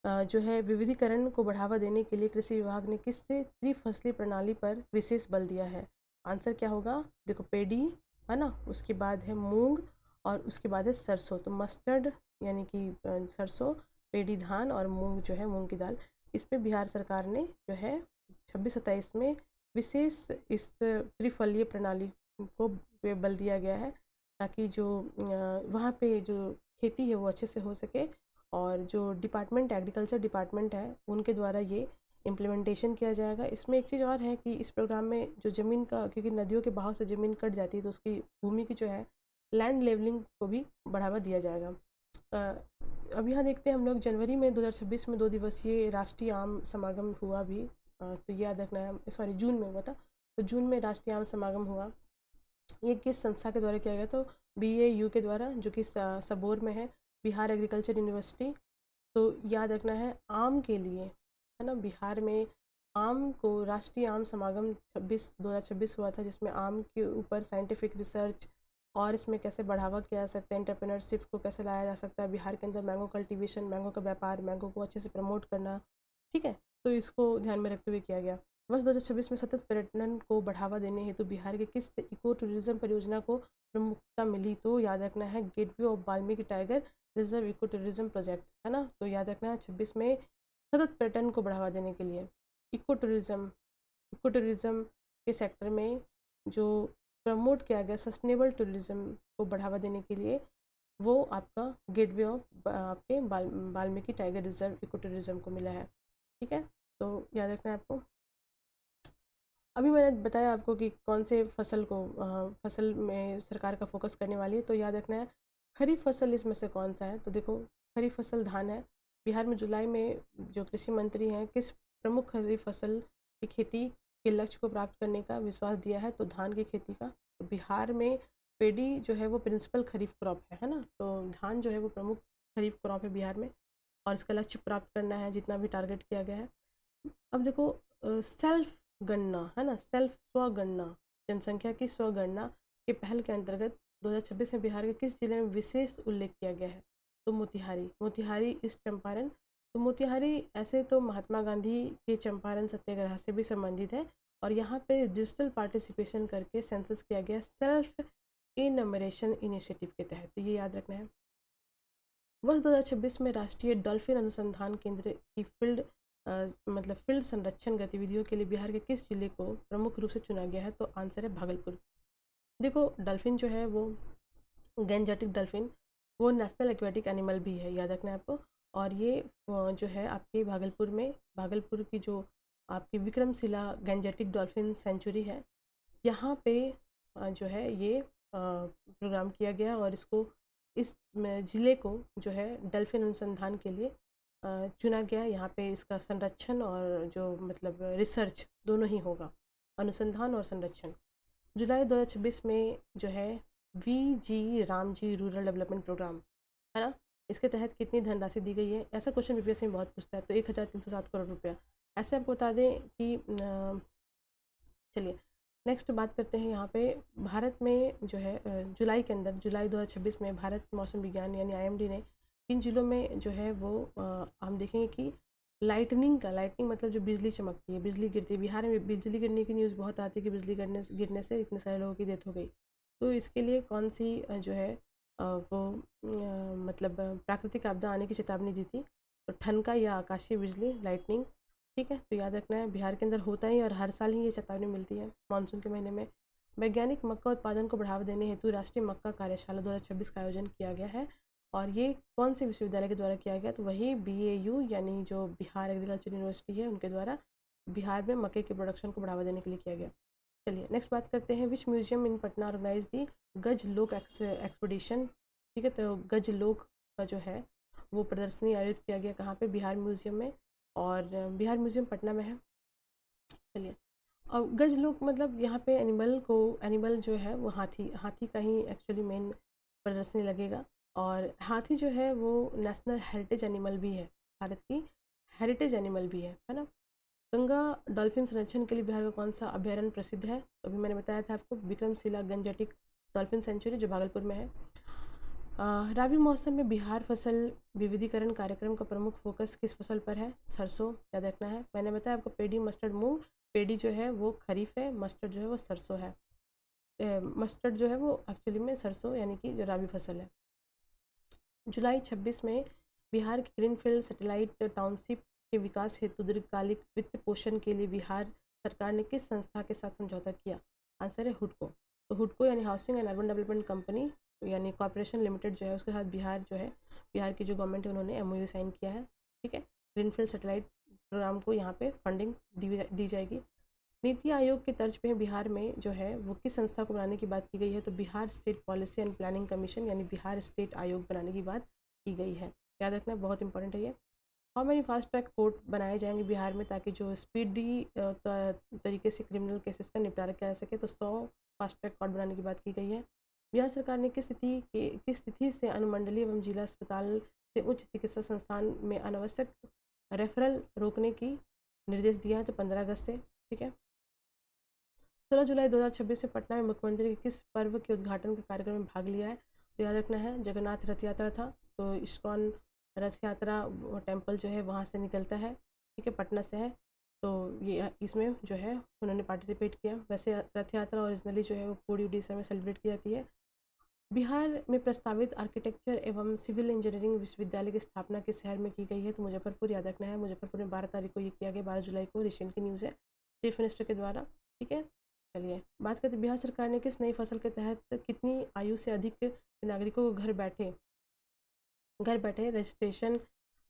जो है विविधीकरण को बढ़ावा देने के लिए कृषि विभाग ने किस त्रिफसली प्रणाली पर विशेष बल दिया है? आंसर क्या होगा, देखो पेडी है ना, उसके बाद है मूंग और उसके बाद है सरसों। तो मस्टर्ड यानी कि सरसों, पेडी धान और मूंग जो है मूंग की दाल, इस पे बिहार सरकार ने जो है 26-27 में विशेष इस त्रिफलीय प्रणाली को बल दिया गया है, ताकि जो वहाँ पे जो खेती है वो अच्छे से हो सके, और जो डिपार्टमेंट एग्रीकल्चर डिपार्टमेंट है उनके द्वारा ये इम्प्लीमेंटेशन किया जाएगा। इसमें एक चीज़ और है कि इस प्रोग्राम में जो ज़मीन का, क्योंकि नदियों के बहाव से ज़मीन कट जाती है तो उसकी भूमि की जो है लैंड लेवलिंग को भी बढ़ावा दिया जाएगा। अब यहाँ देखते हैं हम लोग जनवरी में 2026 में 2 दिवसीय राष्ट्रीय आम समागम हुआ भी, तो याद रखना है, सॉरी जून में हुआ था, तो जून में राष्ट्रीय आम समागम हुआ। ये किस संस्था के द्वारा किया गया, तो BAU के द्वारा, जो कि सबौर में है, बिहार एग्रीकल्चर यूनिवर्सिटी। तो याद रखना है आम के लिए, है ना, बिहार में आम को राष्ट्रीय आम समागम 2026 हुआ था, जिसमें आम के ऊपर साइंटिफिक रिसर्च और इसमें कैसे बढ़ावा किया जा सकता है, एंटरप्रेन्योरशिप को कैसे लाया जा सकता है बिहार के अंदर, मैंगो कल्टीवेशन, मैंगो का व्यापार, मैंगो को अच्छे से प्रमोट करना, ठीक है, तो इसको ध्यान में रखते हुए किया गया। वर्ष 2026 में सतत पर्यटन को बढ़ावा देने हेतु बिहार के किस इको टूरिज्म परियोजना को प्रमुखता मिली, तो याद रखना है gateway of Valmiki tiger reserve eco tourism project, है ना। तो याद रखना है 26 में सतत पर्यटन को बढ़ावा देने के लिए इको टूरिज्म के सेक्टर में जो प्रमोट किया गया सस्टेनेबल टूरिज्म को बढ़ावा देने के लिए, वो आपका गेटवे ऑफ आपके Valmiki tiger reserve eco tourism को मिला है, ठीक है। तो याद रखना है आपको। अभी मैंने बताया आपको कि कौन से फसल में सरकार का फोकस करने वाली है, तो याद रखना है खरीफ फसल इसमें से कौन सा है। तो देखो खरीफ फसल धान है। बिहार में जुलाई में जो कृषि मंत्री हैं, किस प्रमुख खरीफ फसल की खेती के लक्ष्य को प्राप्त करने का विश्वास दिया है, तो धान की खेती का। तो बिहार में पेडी जो है वो प्रिंसिपल खरीफ क्रॉप है ना, तो धान जो है वो प्रमुख खरीफ क्रॉप है बिहार में, और इसका लक्ष्य प्राप्त करना है जितना भी टारगेट किया गया है। अब देखो सेल्फ गणना, है ना, सेल्फ स्वगणना, जनसंख्या की स्वगणना के पहल के अंतर्गत 2026 में बिहार के किस जिले में विशेष उल्लेख किया गया है, तो मोतिहारी ईस्ट चंपारण। तो मोतिहारी ऐसे तो महात्मा गांधी के चंपारण सत्याग्रह से भी संबंधित है, और यहाँ पे डिजिटल पार्टिसिपेशन करके सेंसस किया गया सेल्फ इनमरेशन इनिशिएटिव के तहत, तो ये याद रखना है। वर्ष 2026 में राष्ट्रीय डॉल्फिन अनुसंधान केंद्र की फील्ड संरक्षण गतिविधियों के लिए बिहार के किस जिले को प्रमुख रूप से चुना गया है, तो आंसर है भागलपुर। देखो डॉल्फिन जो है वो गैंजेटिक डॉल्फिन, वो नेशनल एक्वेटिक एनिमल भी है, याद रखना है आपको। और ये जो है आपके भागलपुर की जो आपकी विक्रमशिला गैंजेटिक डॉल्फिन सेंचुरी है, यहाँ पे जो है ये प्रोग्राम किया गया, और इस ज़िले को जो है डॉल्फिन अनुसंधान के लिए चुना गया। यहाँ पे इसका संरक्षण और जो मतलब रिसर्च दोनों ही होगा, अनुसंधान और संरक्षण। जुलाई 2026 में जो है VG Ramji rural development program, है ना, इसके तहत कितनी धनराशि दी गई है, ऐसा क्वेश्चन BPSC में बहुत पूछता है। तो 1307 करोड़ रुपया। ऐसे आपको बता दें कि चलिए नेक्स्ट बात करते हैं। यहाँ पे भारत में जो है जुलाई 2026 में भारत मौसम विज्ञान यानी IMD ने किन जिलों में जो है वो हम देखेंगे कि लाइटनिंग मतलब जो बिजली चमकती है, बिजली गिरती है। बिहार में बिजली गिरने की न्यूज़ बहुत आती है कि बिजली गिरने से इतने सारे लोगों की डेथ हो गई। तो इसके लिए कौन सी जो है वो मतलब प्राकृतिक आपदा आने की चेतावनी दी थी, तो ठनका या आकाशीय बिजली लाइटनिंग, ठीक है। तो याद रखना है बिहार के अंदर होता है और हर साल ही ये चेतावनी मिलती है मानसून के महीने में। वैज्ञानिक मक्का उत्पादन को बढ़ावा देने हेतु राष्ट्रीय मक्का कार्यशाला 2026 का आयोजन किया गया है, और ये कौन से विश्वविद्यालय के द्वारा किया गया, तो वही BAU यानी जो बिहार एग्रीकल्चर यूनिवर्सिटी है उनके द्वारा बिहार में मक्के के प्रोडक्शन को बढ़ावा देने के लिए किया गया। चलिए नेक्स्ट बात करते हैं। विच म्यूजियम इन पटना ऑर्गेनाइज दी गज लोक एक्सपीडिशन, ठीक है। तो गज लोक का जो है वो प्रदर्शनी आयोजित किया गया कहाँ पे, बिहार म्यूजियम में, और बिहार म्यूजियम पटना में है। चलिए और गज लोक मतलब यहाँ पे एनिमल जो है वो हाथी का ही एक्चुअली मेन प्रदर्शनी लगेगा, और हाथी जो है वो नेशनल हेरिटेज एनिमल भी है, भारत की हेरिटेज एनिमल भी है ना। गंगा डॉल्फिन संरक्षण के लिए बिहार का कौन सा अभ्यारण्य प्रसिद्ध है, तो अभी मैंने बताया था आपको विक्रमशिला गंजेटिक डॉल्फिन सेंचुरी जो भागलपुर में है। रबी मौसम में बिहार फसल विविधीकरण कार्यक्रम का प्रमुख फोकस किस फसल पर है, सरसों, याद रखना है। मैंने बताया आपको पेडी मस्टर्ड मूंग, पेडी जो है वो खरीफ है, मस्टर्ड जो है वो सरसों है। मस्टर्ड जो है वो एक्चुअली में सरसों यानी कि जो राबी फसल है। जुलाई 26 में बिहार के ग्रीनफील्ड सैटेलाइट टाउनशिप के विकास हेतु दीर्घकालिक वित्त पोषण के लिए बिहार सरकार ने किस संस्था के साथ समझौता किया? आंसर है हुडको। तो हुडको यानी housing and urban development company यानी कॉर्पोरेशन लिमिटेड जो है उसके साथ बिहार जो है, बिहार की जो गवर्नमेंट है उन्होंने MOU साइन किया है। ठीक है, ग्रीनफील्ड सैटेलाइट प्रोग्राम को यहाँ पे फंडिंग दी जाएगी। नीति आयोग के तर्ज पे बिहार में जो है वो किस संस्था को बनाने की बात की गई है? तो Bihar state policy and planning commission यानी बिहार स्टेट आयोग बनाने की बात की गई है। याद रखना बहुत इंपॉर्टेंट है ये। How many fast track court बनाए जाएंगे बिहार में ताकि जो स्पीडी तरीके से क्रिमिनल केसेस का निपटारा किया जा सके? तो 100 फास्ट ट्रैक कोर्ट बनाने की बात की गई है। बिहार सरकार ने किस तिथि से अनुमंडलीय एवं जिला अस्पताल से उच्च चिकित्सा संस्थान में अनावश्यक रेफरल रोकने की निर्देश दिया है? तो 15 अगस्त से। ठीक है, 16 जुलाई 2026 में पटना में मुख्यमंत्री के किस पर्व के उद्घाटन के कार्यक्रम में भाग लिया है? तो याद रखना है जगन्नाथ रथ यात्रा था। तो इस्कॉन रथ यात्रा टेम्पल जो है वहाँ से निकलता है। ठीक है, पटना से है। तो ये इसमें जो है उन्होंने पार्टिसिपेट किया। वैसे रथ यात्रा ओरिजिनली जो है वो पूरी उड़ीसा में सेलिब्रेट की जाती है। बिहार में प्रस्तावित आर्किटेक्चर एवं सिविल इंजीनियरिंग विश्वविद्यालय की स्थापना किस शहर में की गई है? तो मुजफ्फरपुर। याद रखना है मुजफ्फरपुर में 12 तारीख को ये किया गया, 12 जुलाई को। रिसेंट की न्यूज़ है, चीफ मिनिस्टर के द्वारा। ठीक है, चलिए बात करते हैं बिहार सरकार ने किस नई फसल के तहत कितनी आयु से अधिक नागरिकों को घर बैठे रजिस्ट्रेशन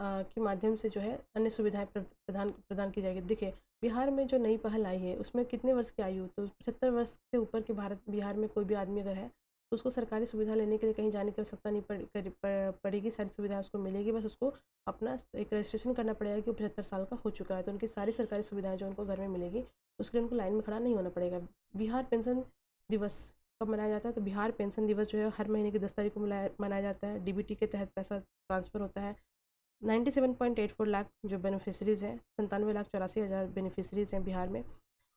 के माध्यम से जो है अन्य सुविधाएं प्रदान की जाएगी। देखिए, बिहार में जो नई पहल आई है उसमें कितने वर्ष की आयु? तो 75 वर्ष से ऊपर के बिहार में कोई भी आदमी अगर है तो उसको सरकारी सुविधा लेने के लिए कहीं जाने की आवश्यकता नहीं पड़ेगी। सारी सुविधाएं उसको मिलेगी। बस उसको अपना एक रजिस्ट्रेशन करना पड़ेगा कि वो 75 साल का हो चुका है, तो उनकी सारी सरकारी सुविधाएं जो उनको घर में मिलेगी उसके लिए उनको लाइन में खड़ा नहीं होना पड़ेगा। बिहार पेंशन दिवस कब मनाया जाता है? तो बिहार पेंशन दिवस जो है हर महीने की 10 तारीख को मनाया जाता है। DBT के तहत पैसा ट्रांसफ़र होता है। 97.84 लाख जो बेनिफिशरीज़ हैं, 97,84,000 बेनिफिशरीज़ हैं बिहार में।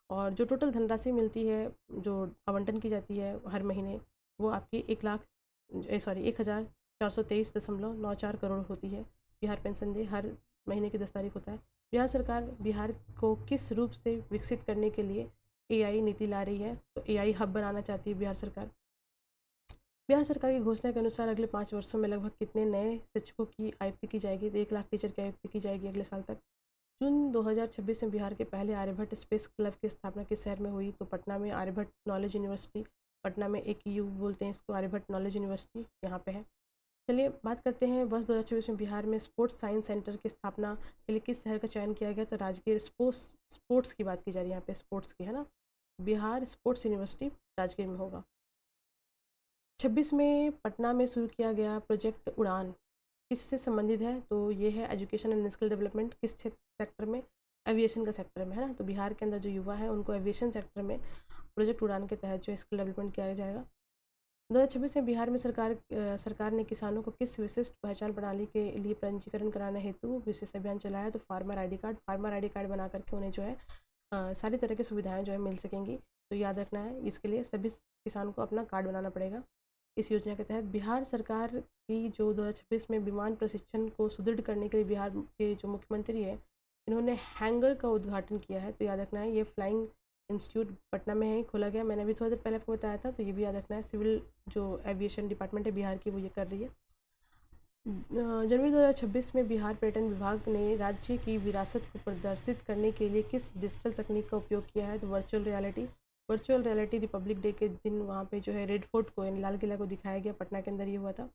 और जो टोटल धनराशि मिलती है, जो आवंटन की जाती है हर महीने, वो आपकी 1,423.94 करोड़ होती है। बिहार पेंशन डे हर महीने की 10 तारीख होता है। बिहार सरकार बिहार को किस रूप से विकसित करने के लिए AI नीति ला रही है? तो AI हब बनाना चाहती है बिहार सरकार। बिहार सरकार की घोषणा के अनुसार अगले 5 वर्षों में लगभग कितने नए शिक्षकों की आयुक्ति की जाएगी? तो 1 लाख टीचर की आयुक्ति की जाएगी अगले साल तक। जून 2026 में बिहार के पहले आर्यभट्ट स्पेस क्लब की स्थापना किस शहर में हुई? तो पटना में आर्यभट्ट नॉलेज यूनिवर्सिटी, पटना में AKU बोलते हैं इसको, आर्यभट्ट नॉलेज यूनिवर्सिटी यहाँ पे है। चलिए बात करते हैं वर्ष 2024 में बिहार में स्पोर्ट्स साइंस सेंटर की स्थापना के लिए किस शहर का चयन किया गया? तो राजगीर। स्पोर्ट्स की बात की जा रही है यहाँ पे, स्पोर्ट्स की, है ना। बिहार स्पोर्ट्स यूनिवर्सिटी राजगीर में होगा। 26 में पटना में शुरू किया गया प्रोजेक्ट उड़ान किससे संबंधित है? तो ये है एजुकेशन एंड स्किल डेवलपमेंट। किस सेक्टर में? एविएशन का सेक्टर में, है ना। तो बिहार के अंदर जो युवा है उनको एविएशन सेक्टर में प्रोजेक्ट उड़ान के तहत जो स्किल डेवलपमेंट किया जाएगा। 2026 में बिहार में सरकार ने किसानों को किस विशिष्ट पहचान प्रणाली के लिए पंजीकरण कराने हेतु विशेष अभियान चलाया? तो फार्मर आई डी कार्ड बना करके उन्हें जो है सारी तरह की सुविधाएं जो है मिल सकेंगी। तो याद रखना है इसके लिए सभी किसान को अपना कार्ड बनाना पड़ेगा। इस योजना के तहत बिहार सरकार की जो 2026 में विमान प्रशिक्षण को सुदृढ़ करने के लिए बिहार के जो मुख्यमंत्री है इन्होंने हैंगर का उद्घाटन किया है। तो याद रखना है ये फ्लाइंग इंस्टीट्यूट पटना में ही खोला गया। मैंने अभी थोड़ी देर पहले आपको बताया था, तो ये भी याद रखना है। सिविल जो एविएशन डिपार्टमेंट है बिहार की वो ये कर रही है। जनवरी 2026 में बिहार पर्यटन विभाग ने राज्य की विरासत को प्रदर्शित करने के लिए किस डिजिटल तकनीक का उपयोग किया है? तो वर्चुअल रियलिटी रिपब्लिक डे के दिन वहाँ पे जो है रेड फोर्ट को यानी लाल किला को दिखाया गया। पटना के अंदर ये हुआ था।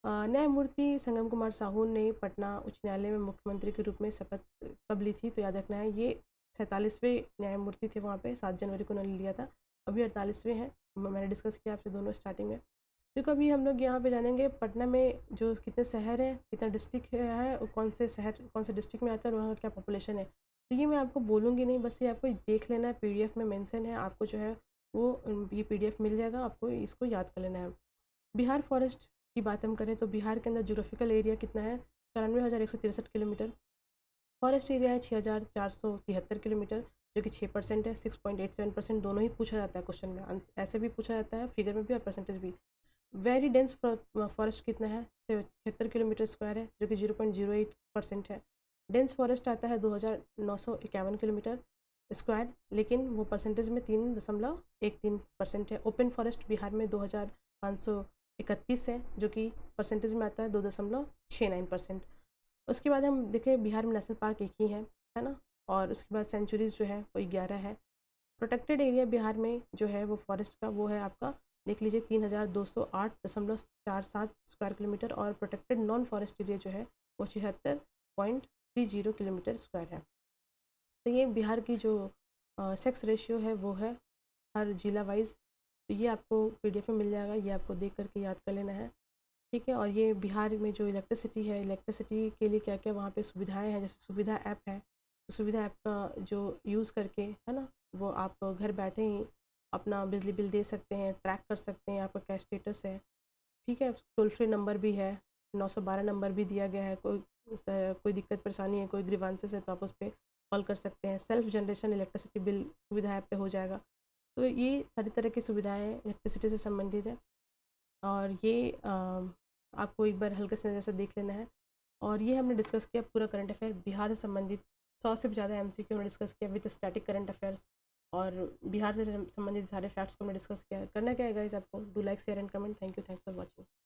न्यायमूर्ति संगम कुमार साहू ने पटना उच्च न्यायालय में मुख्यमंत्री के रूप में शपथ कब ली थी? तो याद रखना है ये 47वें न्यायमूर्ति थे वहाँ पे, 7 जनवरी को उन्होंने लिया था। अभी 48वें हैं, मैंने डिस्कस किया आपसे दोनों स्टार्टिंग में। देखो अभी हम लोग यहाँ पे जानेंगे पटना में जो कितने शहर हैं, कितना डिस्ट्रिक्ट है और कौन से डिस्ट्रिक्ट में आता है और वहाँ का क्या पॉपुलेशन है। तो ये मैं आपको बोलूँगी नहीं, बस ये आपको देख लेना है। PDF में मेंशन है, आपको जो है वो ये PDF मिल जाएगा, आपको इसको याद कर लेना है। बिहार फॉरेस्ट की बात हम करें तो बिहार के अंदर ज्योग्राफिकल एरिया कितना है? 94,163 किलोमीटर। फॉरेस्ट एरिया है 6,473 किलोमीटर, जो कि 6% है। 6.87% दोनों ही पूछा जाता है क्वेश्चन में, ऐसे भी पूछा जाता है फिगर में भी और परसेंटेज भी। वेरी डेंस फॉरेस्ट कितना है? 76 किलोमीटर स्क्वायर है, जो कि 0.08% है। डेंस फॉरेस्ट आता है 2,951 किलोमीटर। स्क्वायर, लेकिन वो परसेंटेज में 3.13% है। ओपन फॉरेस्ट बिहार में 2531 है, जो कि परसेंटेज में आता है 2.69%। उसके बाद हम देखें बिहार में नेशनल पार्क एक ही है ना। और उसके बाद सेंचुरीज़ जो है वो 11 है। प्रोटेक्टेड एरिया बिहार में जो है वो फॉरेस्ट का वो है आपका, देख लीजिए 3208.47 स्क्वायर किलोमीटर, और प्रोटेक्टेड नॉन फॉरेस्ट एरिया जो है वो 76.30 किलोमीटर स्क्वायर है। तो ये बिहार की जो सेक्स रेशियो है वो है हर जिला वाइज। तो ये आपको PDF में मिल जाएगा, ये आपको देख करके याद कर लेना है, ठीक है। और ये बिहार में जो इलेक्ट्रिसिटी है, इलेक्ट्रिसिटी के लिए क्या क्या वहाँ पे सुविधाएं हैं, जैसे सुविधा ऐप है। तो सुविधा ऐप का जो यूज़ करके है ना, वो आप घर बैठे ही अपना बिजली बिल दे सकते हैं, ट्रैक कर सकते हैं आपका क्या स्टेटस है, ठीक है। टोल फ्री नंबर भी है, 912 नंबर भी दिया गया है। कोई दिक्कत परेशानी है, कोई ग्रीवांसेस है, तो आप उस पर कॉल कर सकते हैं। सेल्फ जनरेशन इलेक्ट्रिसिटी बिल सुविधा ऐप पे हो जाएगा। तो ये सारी तरह की सुविधाएं इलेक्ट्रिसिटी से संबंधित है। और ये आपको एक बार हल्के से जैसे देख लेना है। और ये हमने डिस्कस किया पूरा करंट अफेयर बिहार से संबंधित 100 से भी ज़्यादा MCQ हमने डिस्कस किया विद स्टैटिक करंट अफेयर्स। और बिहार से संबंधित सारे फैक्ट्स को हमने डिस्कस किया। करना क्या है गाइस, आपको do like share and comment. Thank you, thanks for watching.